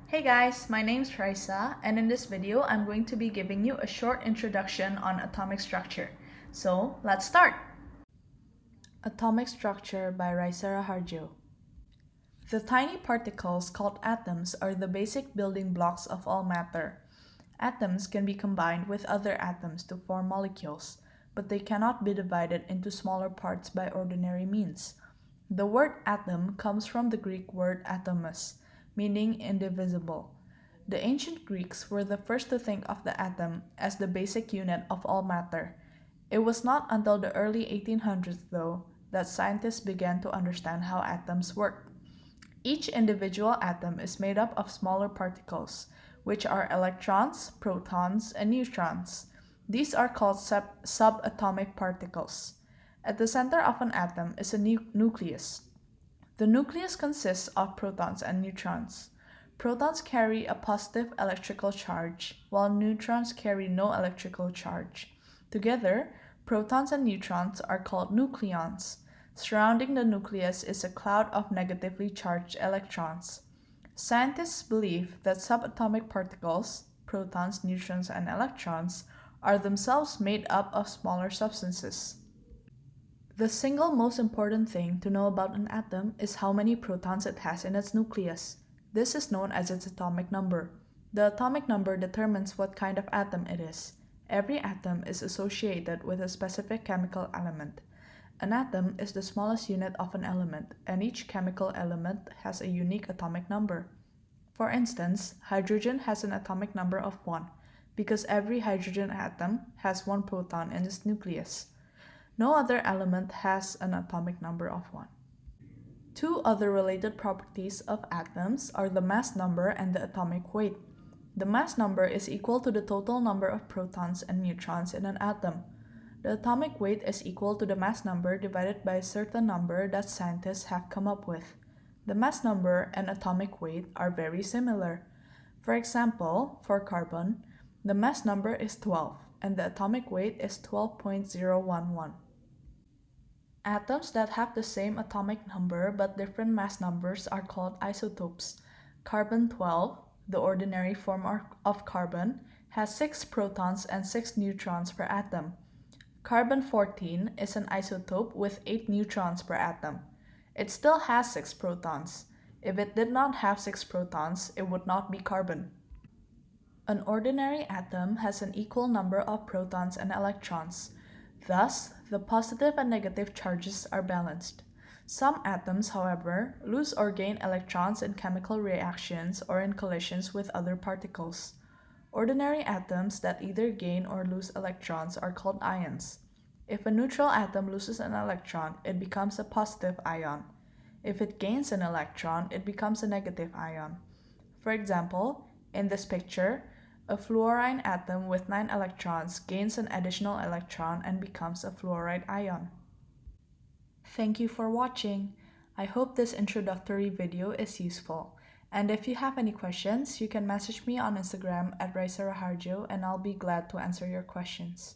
Hey guys, my name's Raissa, and in this video I'm going to be giving you a short introduction on atomic structure. So let's start! Atomic Structure by Raissa. The tiny particles called atoms are the basic building blocks of all matter. Atoms can be combined with other atoms to form molecules, but they cannot be divided into smaller parts by ordinary means. The word atom comes from the Greek word atomos, meaning indivisible. The ancient Greeks were the first to think of the atom as the basic unit of all matter. It was not until the early 1800s, though, that scientists began to understand how atoms work. Each individual atom is made up of smaller particles, which are electrons, protons, and neutrons. These are called subatomic particles. At the center of an atom is a nucleus. The nucleus consists of protons and neutrons. Protons carry a positive electrical charge, while neutrons carry no electrical charge. Together, protons and neutrons are called nucleons. Surrounding the nucleus is a cloud of negatively charged electrons. Scientists believe that subatomic particles, protons, neutrons, and electrons, are themselves made up of smaller substances. The single most important thing to know about an atom is how many protons it has in its nucleus. This is known as its atomic number. The atomic number determines what kind of atom it is. Every atom is associated with a specific chemical element. An atom is the smallest unit of an element, and each chemical element has a unique atomic number. For instance, hydrogen has an atomic number of 1, because every hydrogen atom has 1 proton in its nucleus. No other element has an atomic number of 1. Two other related properties of atoms are the mass number and the atomic weight. The mass number is equal to the total number of protons and neutrons in an atom. The atomic weight is equal to the mass number divided by a certain number that scientists have come up with. The mass number and atomic weight are very similar. For example, for carbon, the mass number is 12 and the atomic weight is 12.011. Atoms that have the same atomic number but different mass numbers are called isotopes. Carbon-12, the ordinary form of carbon, has 6 protons and 6 neutrons per atom. Carbon-14 is an isotope with 8 neutrons per atom. It still has 6 protons. If it did not have 6 protons, it would not be carbon. An ordinary atom has an equal number of protons and electrons. Thus, the positive and negative charges are balanced. Some atoms, however, lose or gain electrons in chemical reactions or in collisions with other particles. Ordinary atoms that either gain or lose electrons are called ions. If a neutral atom loses an electron, it becomes a positive ion. If it gains an electron, it becomes a negative ion. For example, in this picture, a fluorine atom with 9 electrons gains an additional electron and becomes a fluoride ion. Thank you for watching. I hope this introductory video is useful. And if you have any questions, you can message me on Instagram at Raissa and I'll be glad to answer your questions.